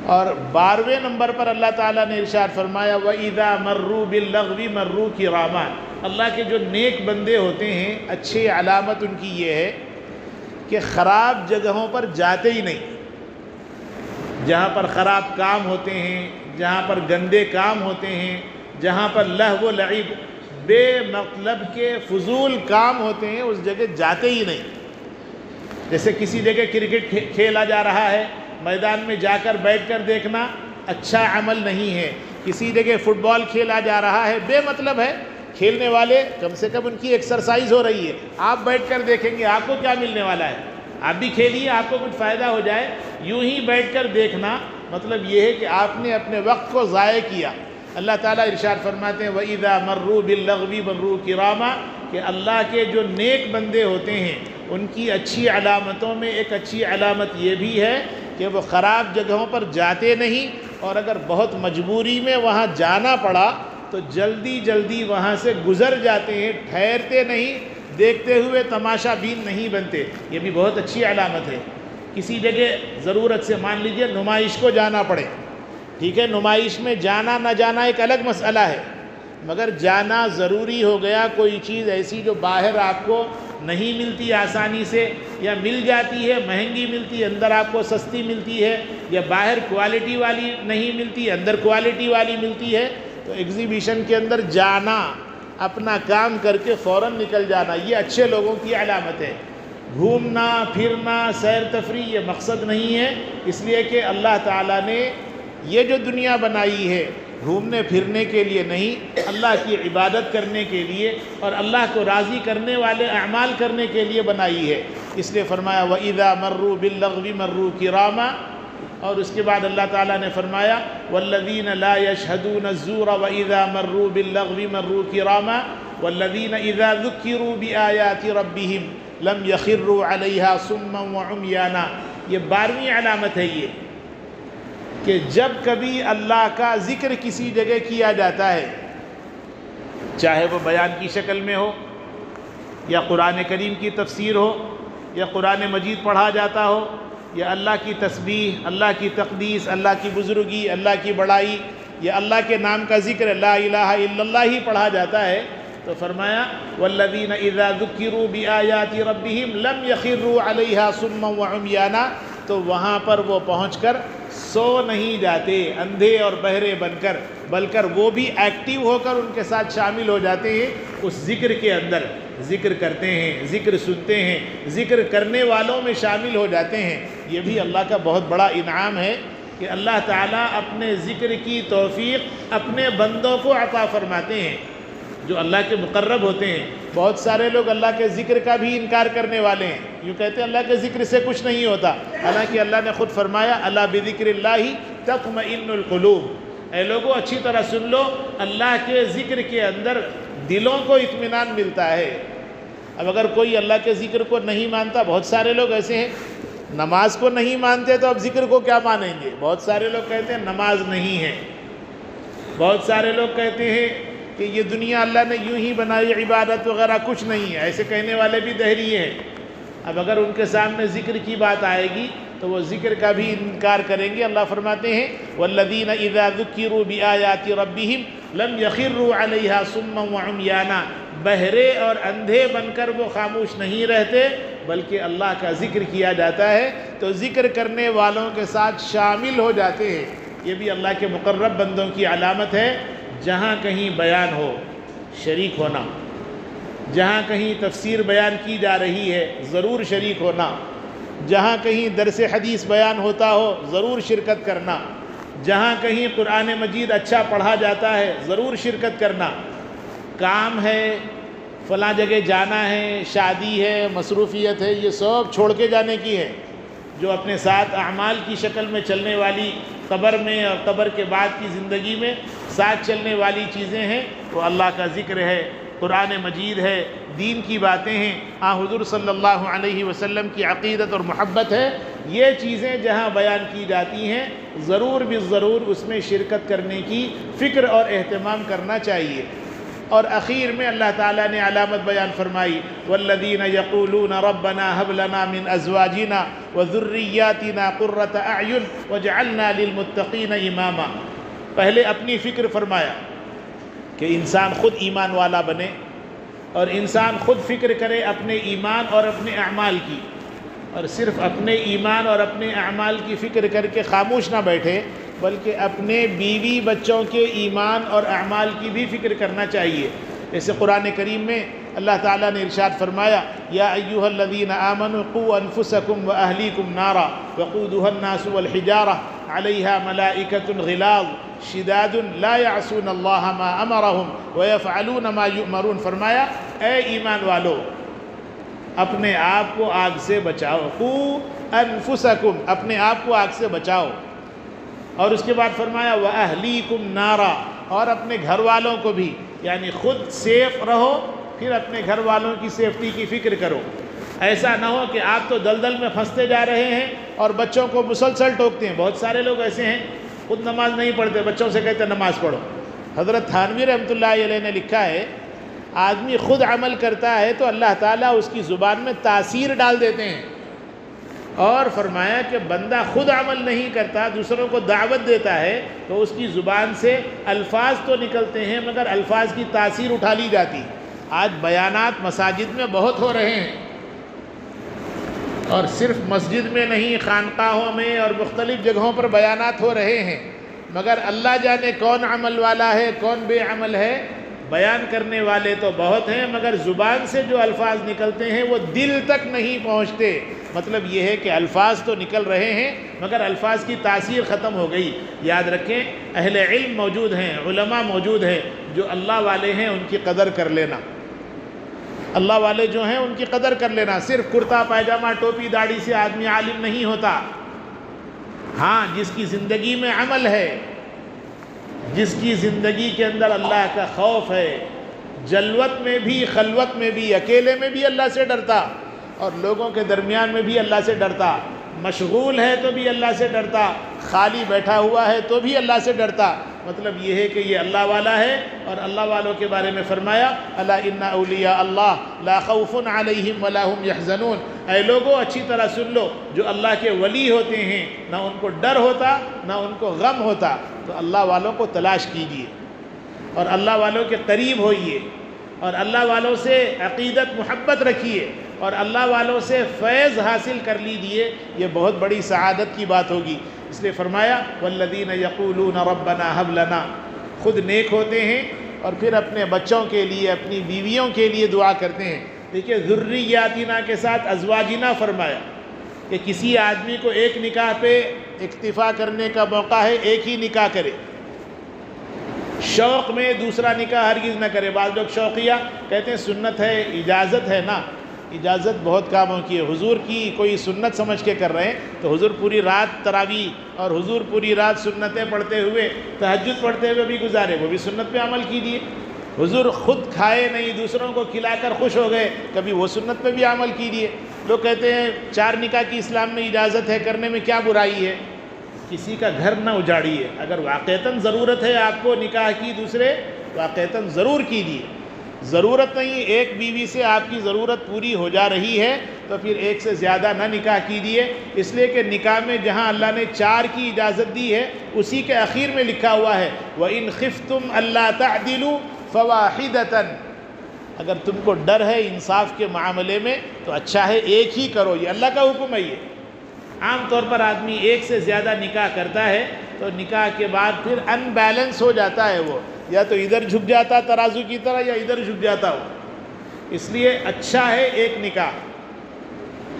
A: اور 12ویں نمبر پر اللہ تعالیٰ نے ارشاد فرمایا وَإِذَا مَرُّوا بِاللَّغْوِ مَرُّوا كِرَامًا. اللہ کے جو نیک بندے ہوتے ہیں اچھی علامت ان کی یہ ہے کہ خراب جگہوں پر جاتے ہی نہیں. جہاں پر خراب کام ہوتے ہیں، جہاں پر گندے کام ہوتے ہیں، جہاں پر لہو و لعب بے مطلب کے فضول کام ہوتے ہیں، اس جگہ جاتے ہی نہیں. جیسے کسی جگہ کرکٹ کھیلا جا رہا ہے، میدان میں جا کر بیٹھ کر دیکھنا اچھا عمل نہیں ہے. کسی جگہ فٹ بال کھیلا جا رہا ہے، بے مطلب ہے. کھیلنے والے کم سے کم ان کی ایکسرسائز ہو رہی ہے. آپ بیٹھ کر دیکھیں گے آپ کو کیا ملنے والا ہے؟ آپ بھی کھیلیے، آپ کو کچھ فائدہ ہو جائے. یوں ہی بیٹھ کر دیکھنا مطلب یہ ہے کہ آپ نے اپنے وقت کو ضائع کیا. اللہ تعالیٰ ارشاد فرماتے ہیں وَإِذَا مَرُّوا بِاللَّغْوِ مَرُّوا كِرَامًا، کہ اللہ کے جو نیک بندے ہوتے ہیں ان کی اچھی علامتوں میں ایک اچھی علامت یہ بھی ہے کہ وہ خراب جگہوں پر جاتے نہیں، اور اگر بہت مجبوری میں وہاں جانا پڑا تو جلدی جلدی وہاں سے گزر جاتے ہیں، ٹھہرتے نہیں، دیکھتے ہوئے تماشا بین نہیں بنتے. یہ بھی بہت اچھی علامت ہے. کسی جگہ ضرورت سے مان لیجئے نمائش کو جانا پڑے، ٹھیک ہے، نمائش میں جانا نہ جانا ایک الگ مسئلہ ہے، مگر جانا ضروری ہو گیا. کوئی چیز ایسی جو باہر آپ کو نہیں ملتی آسانی سے، یا مل جاتی ہے مہنگی ملتی ہے، اندر آپ کو سستی ملتی ہے، یا باہر کوالٹی والی نہیں ملتی اندر کوالٹی والی ملتی ہے، تو ایگزیبیشن کے اندر جانا، اپنا کام کر کے فوراً نکل جانا، یہ اچھے لوگوں کی علامت ہے. گھومنا پھرنا سیر تفریح یہ مقصد نہیں ہے. اس لیے کہ اللہ تعالیٰ نے یہ جو دنیا بنائی ہے گھومنے پھرنے کے لیے نہیں، اللہ کی عبادت کرنے کے لیے اور اللہ کو راضی کرنے والے اعمال کرنے کے لیے بنائی ہے. اس لیے فرمایا وَإِذَا مَرُّوا بِاللَّغْوِ مَرُّوا كِرَامًا. اور اس کے بعد اللہ تعالیٰ نے فرمایا وَالَّذِينَ لَا يَشْهَدُونَ الزُّورَ وَإِذَا مَرُّوا بِاللَّغْوِ مَرُّوا كِرَامًا وَالَّذِينَ إِذَا ذُكِّرُوا بِآيَاتِ رَبِّهِمْ لَمْ يَخِرُّوا عَلَيْهَا صُمًّا وَعُمْيَانًا. یہ 12ویں علامت ہے یہ کہ جب کبھی اللہ کا ذکر کسی جگہ کیا جاتا ہے، چاہے وہ بیان کی شکل میں ہو، یا قرآن کریم کی تفسیر ہو، یا قرآن مجید پڑھا جاتا ہو، یا اللہ کی تسبیح، اللہ کی تقدیس، اللہ کی بزرگی، اللہ کی بڑائی، یا اللہ کے نام کا ذکر لا الہ الا اللہ ہی پڑھا جاتا ہے، تو فرمایا والذین اذا ذکروا بآیات ربہم لم یخروا علیہا صما وعمیانا. تو وہاں پر وہ پہنچ کر سو نہیں جاتے اندھے اور بہرے بن کر، بلکہ وہ بھی ایکٹیو ہو کر ان کے ساتھ شامل ہو جاتے ہیں اس ذکر کے اندر. ذکر کرتے ہیں، ذکر سنتے ہیں، ذکر کرنے والوں میں شامل ہو جاتے ہیں. یہ بھی اللہ کا بہت بڑا انعام ہے کہ اللہ تعالیٰ اپنے ذکر کی توفیق اپنے بندوں کو عطا فرماتے ہیں جو اللہ کے مقرب ہوتے ہیں. بہت سارے لوگ اللہ کے ذکر کا بھی انکار کرنے والے ہیں، یوں کہتے ہیں اللہ کے ذکر سے کچھ نہیں ہوتا، حالانکہ اللہ نے خود فرمایا الا بذکر اللہ تطمئن القلوب. اے لوگوں اچھی طرح سن لو، اللہ کے ذکر کے اندر دلوں کو اطمینان ملتا ہے. اب اگر کوئی اللہ کے ذکر کو نہیں مانتا، بہت سارے لوگ ایسے ہیں نماز کو نہیں مانتے تو اب ذکر کو کیا مانیں گے. بہت سارے لوگ کہتے ہیں نماز نہیں ہے، بہت سارے لوگ کہتے ہیں کہ یہ دنیا اللہ نے یوں ہی بنائی، عبادت وغیرہ کچھ نہیں ہے. ایسے کہنے والے بھی دہریے ہیں. اب اگر ان کے سامنے ذکر کی بات آئے گی تو وہ ذکر کا بھی انکار کریں گے. اللہ فرماتے ہیں وَالَّذِينَ إِذَا ذُكِّرُوا بِآيَاتِ رَبِّهِمْ لَمْ يَخِرُّوا عَلَيْهَا صُمًّا وَعُمْيَانًا. بہرے اور اندھے بن کر وہ خاموش نہیں رہتے بلکہ اللہ کا ذکر کیا جاتا ہے تو ذکر کرنے والوں کے ساتھ شامل ہو جاتے ہیں۔ یہ بھی اللہ کے مقرب بندوں کی علامت ہے۔ جہاں کہیں بیان ہو شریک ہونا، جہاں کہیں تفسیر بیان کی جا رہی ہے ضرور شریک ہونا، جہاں کہیں درس حدیث بیان ہوتا ہو ضرور شرکت کرنا، جہاں کہیں قرآن مجید اچھا پڑھا جاتا ہے ضرور شرکت کرنا۔ کام ہے، فلاں جگہ جانا ہے، شادی ہے، مصروفیت ہے، یہ سب چھوڑ کے جانے کی ہے۔ جو اپنے ساتھ اعمال کی شکل میں چلنے والی قبر میں اور قبر کے بعد کی زندگی میں ساتھ چلنے والی چیزیں ہیں وہ اللہ کا ذکر ہے، قرآن مجید ہے، دین کی باتیں ہیں، حضور صلی اللہ علیہ وسلم کی عقیدت اور محبت ہے۔ یہ چیزیں جہاں بیان کی جاتی ہیں ضرور بالضرور اس میں شرکت کرنے کی فکر اور اہتمام کرنا چاہیے۔ اور اخیر میں اللہ تعالیٰ نے علامت بیان فرمائی والذین یقولون ربنا هب لنا من ازواجنا وذریاتنا قرۃ اعین واجعلنا للمتقین اماما۔ پہلے اپنی فکر فرمایا کہ انسان خود ایمان والا بنے اور انسان خود فکر کرے اپنے ایمان اور اپنے اعمال کی، اور صرف اپنے ایمان اور اپنے اعمال کی فکر کر کے خاموش نہ بیٹھے بلکہ اپنے بیوی بچوں کے ایمان اور اعمال کی بھی فکر کرنا چاہیے۔ جیسے قرآن کریم میں اللہ تعالیٰ نے ارشاد فرمایا یا ایھا الذین آمنوا قوا انفسکم واہلیکم نارا وقودھا الناس والحجارہ علیہا ملائکۃ غلاظ شداد لا یعصون اللہ ما امرہم ویفعلون ما یؤمرون۔ فرمایا اے ایمان والو اپنے آپ کو آگ سے بچاؤ، قوا انفسکم اپنے آپ کو آگ سے بچاؤ، اور اس کے بعد فرمایا وَأَهْلِيكُمْ نَارًا اور اپنے گھر والوں کو بھی، یعنی خود سیف رہو پھر اپنے گھر والوں کی سیفٹی کی فکر کرو۔ ایسا نہ ہو کہ آپ تو دلدل میں پھنستے جا رہے ہیں اور بچوں کو مسلسل ٹوکتے ہیں۔ بہت سارے لوگ ایسے ہیں خود نماز نہیں پڑھتے، بچوں سے کہتے نماز پڑھو۔ حضرت تھانوی رحمۃ اللہ علیہ نے لکھا ہے آدمی خود عمل کرتا ہے تو اللہ تعالیٰ اس کی زبان میں تاثیر ڈال دیتے ہیں، اور فرمایا کہ بندہ خود عمل نہیں کرتا دوسروں کو دعوت دیتا ہے تو اس کی زبان سے الفاظ تو نکلتے ہیں مگر الفاظ کی تاثیر اٹھا لی جاتی۔ آج بیانات مساجد میں بہت ہو رہے ہیں، اور صرف مسجد میں نہیں خانقاہوں میں اور مختلف جگہوں پر بیانات ہو رہے ہیں، مگر اللہ جانے کون عمل والا ہے کون بے عمل ہے۔ بیان کرنے والے تو بہت ہیں مگر زبان سے جو الفاظ نکلتے ہیں وہ دل تک نہیں پہنچتے۔ مطلب یہ ہے کہ الفاظ تو نکل رہے ہیں مگر الفاظ کی تاثیر ختم ہو گئی۔ یاد رکھیں اہل علم موجود ہیں، علماء موجود ہیں، جو اللہ والے ہیں ان کی قدر کر لینا، اللہ والے جو ہیں ان کی قدر کر لینا۔ صرف کرتا پائجامہ ٹوپی داڑھی سے آدمی عالم نہیں ہوتا۔ ہاں جس کی زندگی میں عمل ہے، جس کی زندگی کے اندر اللہ کا خوف ہے، جلوت میں بھی خلوت میں بھی اکیلے میں بھی اللہ سے ڈرتا اور لوگوں کے درمیان میں بھی اللہ سے ڈرتا، مشغول ہے تو بھی اللہ سے ڈرتا، خالی بیٹھا ہوا ہے تو بھی اللہ سے ڈرتا۔ مطلب یہ ہے کہ یہ اللہ والا ہے، اور اللہ والوں کے بارے میں فرمایا الا ان اولیاء اللہ لا خوف علیہم ولا هم یحزنون۔ اے لوگوں اچھی طرح سن لو، جو اللہ کے ولی ہوتے ہیں نہ ان کو ڈر ہوتا نہ ان کو غم ہوتا۔ تو اللہ والوں کو تلاش کیجیے اور اللہ والوں کے قریب ہوئیے اور اللہ والوں سے عقیدت محبت رکھیے اور اللہ والوں سے فیض حاصل کر لیجیے، یہ بہت بڑی سعادت کی بات ہوگی۔ اس لیے فرمایا والذین یقولون ربنا هب لنا، خود نیک ہوتے ہیں اور پھر اپنے بچوں کے لیے اپنی بیویوں کے لیے دعا کرتے ہیں۔ دیکھیے ذریاتنا کے ساتھ ازواجنا فرمایا کہ کسی آدمی کو ایک نکاح پہ اکتفا کرنے کا موقع ہے، ایک ہی نکاح کرے، شوق میں دوسرا نکاح ہرگز نہ کرے۔ بعض لوگ شوقیہ کہتے ہیں سنت ہے، اجازت ہے نا، اجازت بہت کاموں کی ہے۔ حضور کی کوئی سنت سمجھ کے کر رہے ہیں تو حضور پوری رات تراویح اور حضور پوری رات سنتیں پڑھتے ہوئے تہجد پڑھتے ہوئے بھی گزارے، وہ بھی سنت پہ عمل کیجیے۔ حضور خود کھائے نہیں دوسروں کو کھلا کر خوش ہو گئے، کبھی وہ سنت پہ بھی عمل کیجیے۔ لوگ کہتے ہیں 4 نکاح کی اسلام میں اجازت ہے، کرنے میں کیا برائی ہے؟ کسی کا گھر نہ اجاڑیے، اگر واقعتاً ضرورت ہے آپ کو نکاح کی دوسرے واقعتاً ضرور کیجیے، ضرورت نہیں ایک بیوی سے آپ کی ضرورت پوری ہو جا رہی ہے تو پھر ایک سے زیادہ نہ نکاح کیجیے، اس لیے کہ نکاح میں جہاں اللہ نے 4 کی اجازت دی ہے اسی کے اخیر میں لکھا ہوا ہے وَإِنْ خِفْتُمْ أَلَّا تَعْدِلُوا فَوَاحِدَةً، اگر تم کو ڈر ہے انصاف کے معاملے میں تو اچھا ہے ایک ہی کرو، یہ اللہ کا حکم ہے۔ یہ عام طور پر آدمی ایک سے زیادہ نکاح کرتا ہے تو نکاح کے بعد پھر ان بیلنس ہو جاتا ہے، وہ یا تو ادھر جھک جاتا ترازو کی طرح یا ادھر جھک جاتا ہو۔ اس لیے اچھا ہے ایک نکاح۔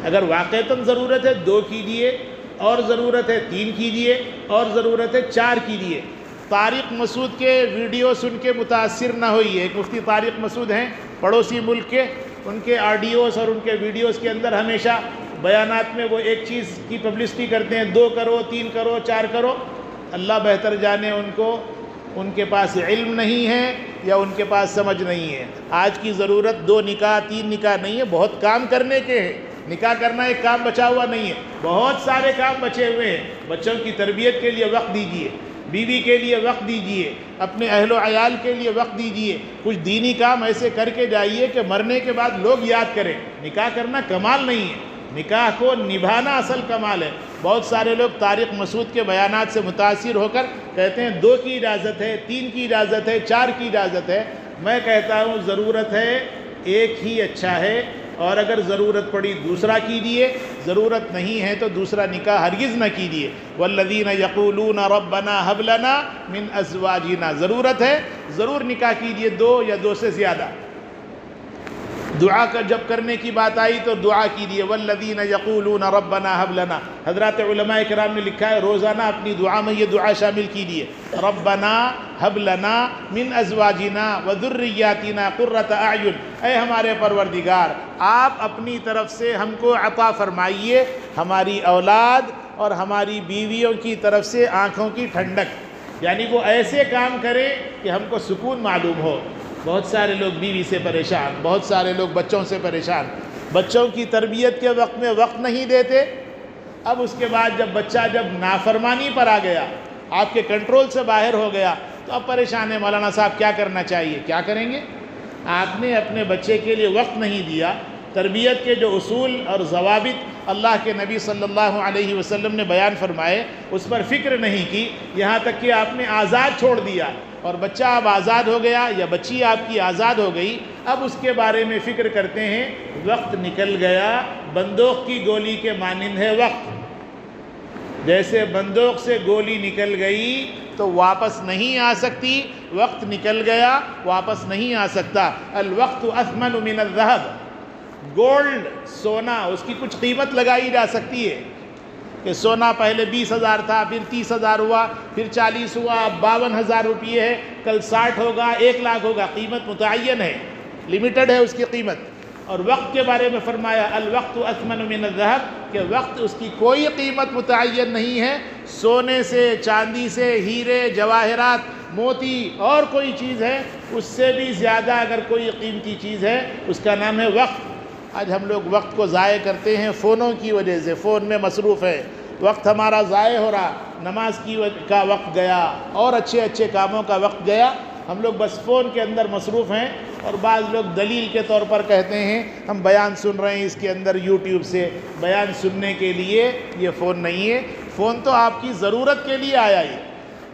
A: اگر واقعتاً ضرورت ہے 2 کیجیے، اور ضرورت ہے 3 کیجیے، اور ضرورت ہے 4 کیجیے۔ طارق مسعود کے ویڈیو سن کے متاثر نہ ہوئیے۔ ایک مفتی طارق مسعود ہیں پڑوسی ملک کے، ان کے آڈیوز اور ان کے ویڈیوز کے اندر ہمیشہ بیانات میں وہ ایک چیز کی پبلسٹی کرتے ہیں، 2 کرو، 3 کرو، 4 کرو۔ اللہ بہتر جانے ان کے پاس علم نہیں ہے یا ان کے پاس سمجھ نہیں ہے۔ آج کی ضرورت 2 نکاح 3 نکاح نہیں ہے، بہت کام کرنے کے ہیں۔ نکاح کرنا ایک کام بچا ہوا نہیں ہے، بہت سارے کام بچے ہوئے ہیں۔ بچوں کی تربیت کے لیے وقت دیجیے، بیوی کے لیے وقت دیجیے، اپنے اہل و عیال کے لیے وقت دیجیے۔ کچھ دینی کام ایسے کر کے جائیے کہ مرنے کے بعد لوگ یاد کریں۔ نکاح کرنا کمال نہیں ہے، نکاح کو نبھانا اصل کمال ہے۔ بہت سارے لوگ طارق مسعود کے بیانات سے متاثر ہو کر کہتے ہیں 2 کی اجازت ہے، 3 کی اجازت ہے، 4 کی اجازت ہے۔ میں کہتا ہوں ضرورت ہے ایک ہی اچھا ہے، اور اگر ضرورت پڑی دوسرا کیجیے، ضرورت نہیں ہے تو دوسرا نکاح ہرگز نہ کیجیے۔ والذین یقولون ربنا ھب لنا من ازواجنا، ضرورت ہے ضرور نکاح کیجیے، 2 یا 2 سے زیادہ۔ دعا کا جب کرنے کی بات آئی تو دعا کیجیے، والذین یقولون ربنا ھب لنا۔ حضرات علماء کرام نے لکھا ہے روزانہ اپنی دعا میں یہ دعا شامل کیجیے، ربنا ھب لنا من ازواجنا وذریاتنا قرۃ اعین۔ اے ہمارے پروردگار، آپ اپنی طرف سے ہم کو عطا فرمائیے ہماری اولاد اور ہماری بیویوں کی طرف سے آنکھوں کی ٹھنڈک، یعنی وہ ایسے کام کرے کہ ہم کو سکون معلوم ہو۔ بہت سارے لوگ بیوی سے پریشان، بہت سارے لوگ بچوں سے پریشان، بچوں کی تربیت کے وقت میں وقت نہیں دیتے۔ اب اس کے بعد جب بچہ نافرمانی پر آ گیا، آپ کے کنٹرول سے باہر ہو گیا، تو اب پریشان ہے مولانا صاحب کیا کرنا چاہیے؟ کیا کریں گے؟ آپ نے اپنے بچے کے لیے وقت نہیں دیا، تربیت کے جو اصول اور ضوابط اللہ کے نبی صلی اللہ علیہ وسلم نے بیان فرمائے اس پر فکر نہیں کی، یہاں تک کہ آپ نے آزاد چھوڑ دیا، اور بچہ اب آزاد ہو گیا یا بچی آپ کی آزاد ہو گئی، اب اس کے بارے میں فکر کرتے ہیں۔ وقت نکل گیا، بندوق کی گولی کے مانند ہے وقت۔ جیسے بندوق سے گولی نکل گئی تو واپس نہیں آ سکتی، وقت نکل گیا واپس نہیں آ سکتا۔ الوقت اثمن من الذهب، گولڈ سونا اس کی کچھ قیمت لگائی جا سکتی ہے کہ سونا پہلے 20,000 تھا، پھر 30,000 ہوا، پھر 40 ہوا، اب 52,000 روپیے ہے، کل 60 ہوگا، 1 لاکھ ہوگا۔ قیمت متعین ہے، لمیٹڈ ہے اس کی قیمت۔ اور وقت کے بارے میں فرمایا الوقت اثمن من الذهب، کہ وقت اس کی کوئی قیمت متعین نہیں ہے۔ سونے سے، چاندی سے، ہیرے جواہرات، موتی اور کوئی چیز ہے، اس سے بھی زیادہ اگر کوئی قیمتی چیز ہے اس کا نام ہے وقت۔ آج ہم لوگ وقت کو ضائع کرتے ہیں فونوں کی وجہ سے، فون میں مصروف ہے، وقت ہمارا ضائع ہو رہا، نماز کا وقت گیا اور اچھے اچھے کاموں کا وقت گیا، ہم لوگ بس فون کے اندر مصروف ہیں۔ اور بعض لوگ دلیل کے طور پر کہتے ہیں ہم بیان سن رہے ہیں اس کے اندر یوٹیوب سے، بیان سننے کے لیے یہ فون نہیں ہے، فون تو آپ کی ضرورت کے لیے آیا ہی۔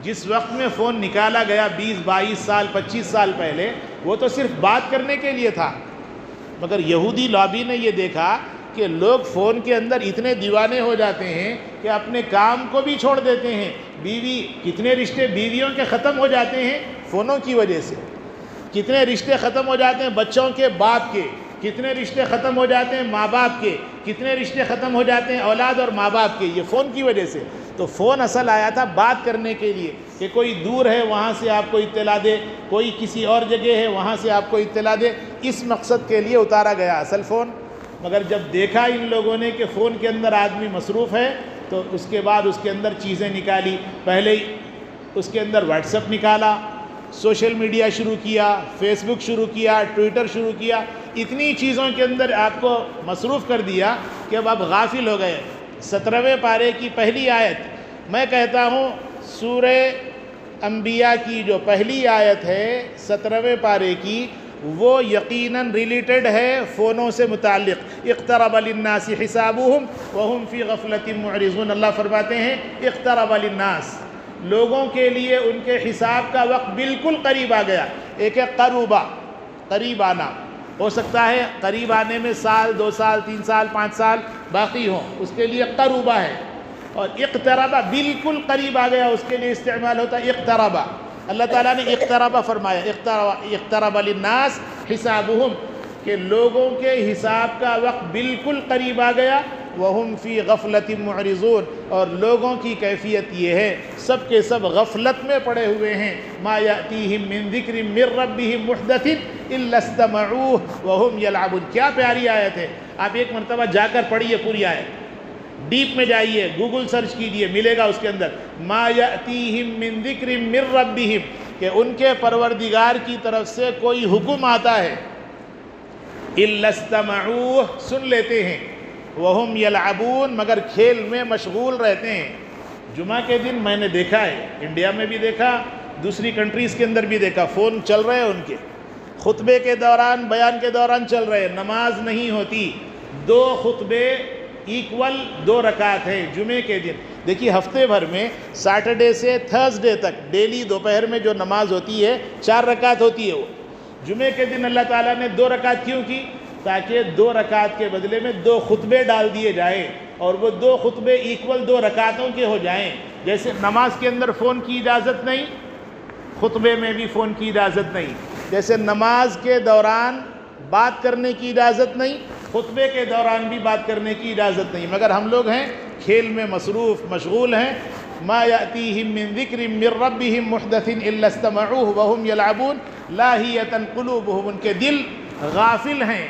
A: جس وقت میں فون نکالا گیا 20 22 سال 25 سال پہلے، وہ تو صرف بات کرنے کے لیے تھا، مگر یہودی لابی نے یہ دیکھا کہ لوگ فون کے اندر اتنے دیوانے ہو جاتے ہیں کہ اپنے کام کو بھی چھوڑ دیتے ہیں۔ کتنے رشتے بیویوں کے ختم ہو جاتے ہیں فونوں کی وجہ سے، کتنے رشتے ختم ہو جاتے ہیں بچوں کے باپ کے، کتنے رشتے ختم ہو جاتے ہیں ماں باپ کے، کتنے رشتے ختم ہو جاتے ہیں اولاد اور ماں باپ کے، یہ فون کی وجہ سے۔ تو فون اصل آیا تھا بات کرنے کے لیے کہ کوئی دور ہے وہاں سے آپ کو اطلاع دے، کوئی کسی اور جگہ ہے وہاں سے آپ کو اطلاع دے، اس مقصد کے لیے اتارا گیا اصل فون۔ مگر جب دیکھا ان لوگوں نے کہ فون کے اندر آدمی مصروف ہے تو اس کے بعد اس کے اندر چیزیں نکالی، پہلے اس کے اندر واٹس ایپ نکالا، سوشل میڈیا شروع کیا، فیس بک شروع کیا، ٹویٹر شروع کیا، اتنی چیزوں کے اندر آپ کو مصروف کر دیا کہ اب آپ غافل ہو گئے۔ 17ویں پارے کی پہلی آیت، میں کہتا ہوں سورہ انبیاء کی جو پہلی آیت ہے 17ویں پارے کی، وہ یقیناً ریلیٹڈ ہے فونوں سے متعلق۔ اقترب للناس حسابهم وهم فی غفلۃ معرضون، اللہ فرماتے ہیں اقترب للناس، لوگوں کے لیے ان کے حساب کا وقت بالکل قریب آ گیا۔ ایک ہے قربا، قریب آنا، ہو سکتا ہے قریب آنے میں سال 2 سال 3 سال 5 سال باقی ہوں، اس کے لیے قربا ہے. اور اقتربا بالکل قریب آ گیا، اس کے لیے استعمال ہوتا ہے اقتربا. اللہ تعالیٰ نے اقتربا فرمایا، اقترب للناس حسابہم، کہ لوگوں کے حساب کا وقت بالکل قریب آ گیا. وہم فی غفلۃ معرضون، اور لوگوں کی کیفیت یہ ہے سب کے سب غفلت میں پڑے ہوئے ہیں. ما یأتیہم من ذکر من ربہم محدث الا استمعوہ وہم یلعبون. کیا پیاری آیت ہے، آپ ایک مرتبہ جا کر پڑھیے پوری آیت، ڈیپ میں جائیے، گوگل سرچ کیجئے، ملے گا اس کے اندر. ما یأتیہم من ذکر من ربہم، کہ ان کے پروردگار کی طرف سے کوئی حکم آتا ہے، الا استمعوہ، سن لیتے ہیں، وہم یلعبون، مگر کھیل میں مشغول رہتے ہیں. جمعہ کے دن میں نے دیکھا ہے، انڈیا میں بھی دیکھا، دوسری کنٹریز کے اندر بھی دیکھا، فون چل رہے ہیں ان کے، خطبے کے دوران، بیان کے دوران چل رہے ہیں، نماز نہیں ہوتی. 2 خطبے ایکول 2 رکعت ہیں جمعے کے دن. دیکھیے ہفتے بھر میں سیٹرڈے سے تھرسڈے تک ڈیلی دوپہر میں جو نماز ہوتی ہے 4 رکعت ہوتی ہے. وہ جمعے کے دن اللہ تعالیٰ نے 2 رکعت کیوں کی؟ تاکہ 2 رکعت کے بدلے میں 2 خطبے ڈال دیے جائیں، اور وہ 2 خطبے ایکول 2 رکعتوں کے ہو جائیں. جیسے نماز کے اندر فون کی اجازت نہیں، خطبے میں بھی فون کی اجازت نہیں. جیسے نماز کے دوران بات کرنے کی اجازت نہیں، خطبے کے دوران بھی بات کرنے کی اجازت نہیں. مگر ہم لوگ ہیں کھیل میں مصروف مشغول ہیں. ما یأتیہم من ذکر من ربہم محدث الا استمعوہ وہم یلعبون لاہیۃ قلوبہم، ان کے دل غافل ہیں.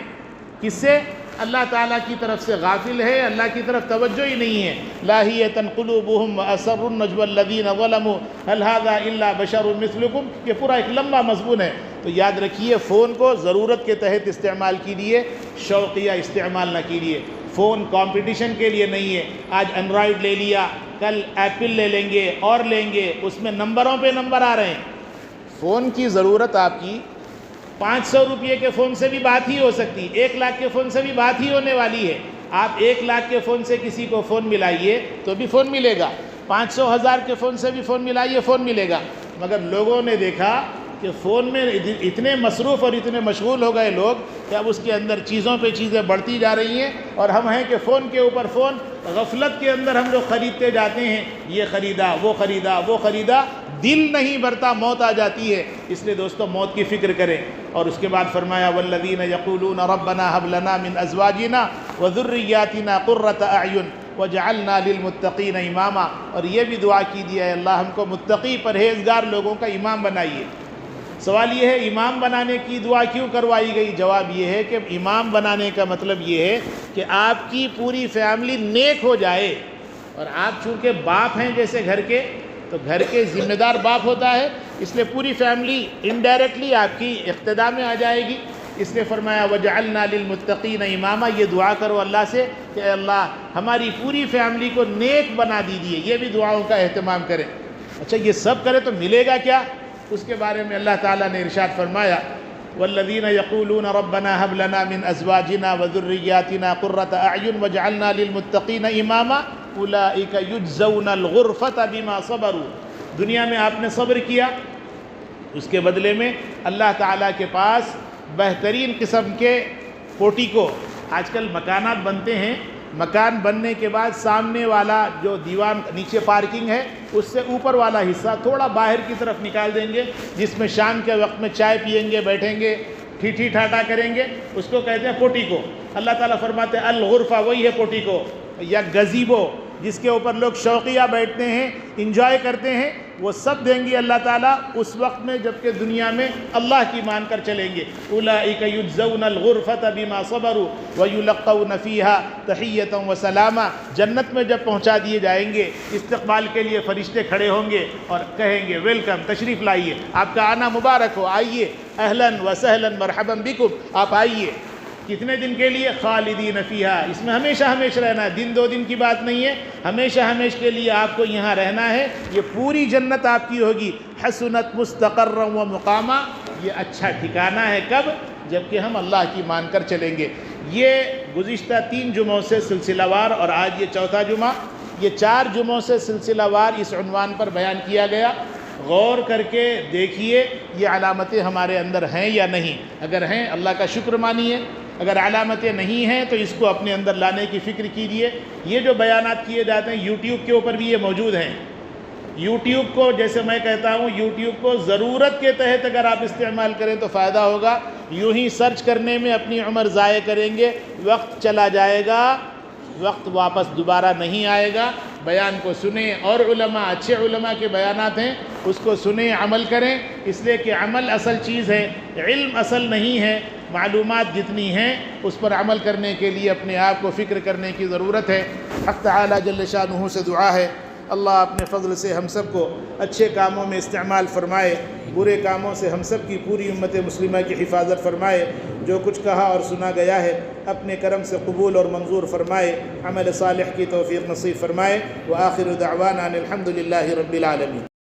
A: کس سے؟ اللہ تعالیٰ کی طرف سے غافل ہے، اللہ کی طرف توجہ ہی نہیں ہے. لاہیۃ قلوبہم واسروا النجوى الذین ظلموا هل هذا الا بشر مثلکم. یہ پورا ایک لمبا مضمون ہے. تو یاد رکھیے فون کو ضرورت کے تحت استعمال کیجیے، شوقیہ استعمال نہ کیجیے. فون کمپٹیشن کے لیے نہیں ہے. آج اینڈرائیڈ لے لیا، کل ایپل لے لیں گے اور لیں گے، اس میں نمبروں پہ نمبر آ رہے ہیں. فون کی ضرورت آپ کی 500 روپئے کے فون سے بھی بات ہی ہو سکتی، 1 لاکھ کے فون سے بھی بات ہی ہونے والی ہے. آپ 1 لاکھ کے فون سے کسی کو فون ملائیے تو بھی فون ملے گا، 500 ہزار کے فون سے بھی فون ملائیے فون ملے گا. مگر لوگوں نے دیکھا کہ فون میں اتنے مصروف اور اتنے مشغول ہو گئے لوگ کہ اب اس کے اندر چیزوں پہ چیزیں بڑھتی جا رہی ہیں، اور ہم ہیں کہ فون کے اوپر فون، غفلت کے اندر ہم لوگ خریدتے جاتے ہیں. یہ خریدا، وہ خریدا، وہ خریدا، دل نہیں بھرتا، موت آ جاتی ہے. اس لیے دوستو موت کی فکر کریں. اور اس کے بعد فرمایا والذین یقولون ربنا هب لنا من ازواجنا وذریاتنا قرۃ اعین وجعلنا للمتقین اماما. اور یہ بھی دعا کیجیے اے اللہ ہم کو متقی پرہیزگار لوگوں کا امام بنائیے. سوال یہ ہے امام بنانے کی دعا کیوں کروائی گئی؟ جواب یہ ہے کہ امام بنانے کا مطلب یہ ہے کہ آپ کی پوری فیملی نیک ہو جائے. اور آپ چونکہ باپ ہیں جیسے گھر کے، تو گھر کے ذمہ دار باپ ہوتا ہے، اس لیے پوری فیملی انڈائریکٹلی آپ کی اقتداء میں آ جائے گی. اس لیے فرمایا وجعلنا للمتقین اماما. یہ دعا کرو اللہ سے کہ اے اللہ ہماری پوری فیملی کو نیک بنا دیجیے. یہ بھی دعاؤں کا اہتمام کریں. اچھا یہ سب کرے تو ملے گا کیا؟ اس کے بارے میں اللہ تعالیٰ نے ارشاد فرمایا والذین یقولون ربنا هب لنا من ازواجنا وذریاتنا قرۃ اعین وجعلنا للمتقین اماما اولئک یجزون الغرفۃ بما صبروا. دنیا میں آپ نے صبر کیا، اس کے بدلے میں اللہ تعالیٰ کے پاس بہترین قسم کے پورٹیکو، آج کل مکانات بنتے ہیں، مکان بننے کے بعد سامنے والا جو دیوان نیچے پارکنگ ہے اس سے اوپر والا حصہ تھوڑا باہر کی طرف نکال دیں گے، جس میں شام کے وقت میں چائے پئیں گے، بیٹھیں گے، ٹھیٹھی ٹھاٹا کریں گے، اس کو کہتے ہیں پورٹیکو. اللہ تعالیٰ فرماتے ہیں الغرفہ، وہی ہے پورٹیکو یا گزیبو، جس کے اوپر لوگ شوقیہ بیٹھتے ہیں، انجوائے کرتے ہیں. وہ سب دیں گی اللہ تعالیٰ اس وقت میں جب کہ دنیا میں اللہ کی مان کر چلیں گے. اولئک یجزون الغرفۃ بما صبروا ویلقون فیہا تحیۃ وسلاما. جنت میں جب پہنچا دیے جائیں گے، استقبال کے لیے فرشتے کھڑے ہوں گے اور کہیں گے ویلکم، تشریف لائیے، آپ کا آنا مبارک ہو، آئیے، اہلاً وسہلاً مرحبا بکم، آپ آئیے. کتنے دن کے لیے؟ خالدین فیہا. اس میں ہمیشہ ہمیشہ رہنا ہے، دن 2 دن کی بات نہیں ہے، ہمیشہ ہمیشہ کے لیے آپ کو یہاں رہنا ہے. یہ پوری جنت آپ کی ہوگی. حسنت مستقرا و مقاما. یہ اچھا ٹھکانہ ہے کب؟ جب کہ ہم اللہ کی مان کر چلیں گے. یہ گزشتہ 3 جمعوں سے سلسلہ وار، اور آج یہ 4تھا جمعہ، یہ 4 جمعوں سے سلسلہ وار اس عنوان پر بیان کیا گیا غور کر کے دیکھیے یہ علامتیں ہمارے اندر ہیں یا نہیں، اگر ہیں اللہ کا شکر مانیے، اگر علامتیں نہیں ہیں تو اس کو اپنے اندر لانے کی فکر کیجیے۔ یہ جو بیانات کیے جاتے ہیں یوٹیوب کے اوپر بھی یہ موجود ہیں۔ یوٹیوب کو جیسے میں کہتا ہوں یوٹیوب کو ضرورت کے تحت اگر آپ استعمال کریں تو فائدہ ہوگا، یوں ہی سرچ کرنے میں اپنی عمر ضائع کریں گے، وقت چلا جائے گا، وقت واپس دوبارہ نہیں آئے گا۔ بیان کو سنیں، اور علماء اچھے علماء کے بیانات ہیں اس کو سنیں، عمل کریں، اس لیے کہ عمل اصل چیز ہے، علم اصل نہیں ہے۔ معلومات جتنی ہیں اس پر عمل کرنے کے لیے اپنے آپ کو فکر کرنے کی ضرورت ہے۔ حق تعالی جل شانہ سے دعا ہے اللہ اپنے فضل سے ہم سب کو اچھے کاموں میں استعمال فرمائے، برے کاموں سے ہم سب کی پوری امت مسلمہ کی حفاظت فرمائے۔ جو کچھ کہا اور سنا گیا ہے اپنے کرم سے قبول اور منظور فرمائے، عمل صالح کی توفیق نصیب فرمائے۔ وآخر دعوانا ان الحمد للہ رب العالمین۔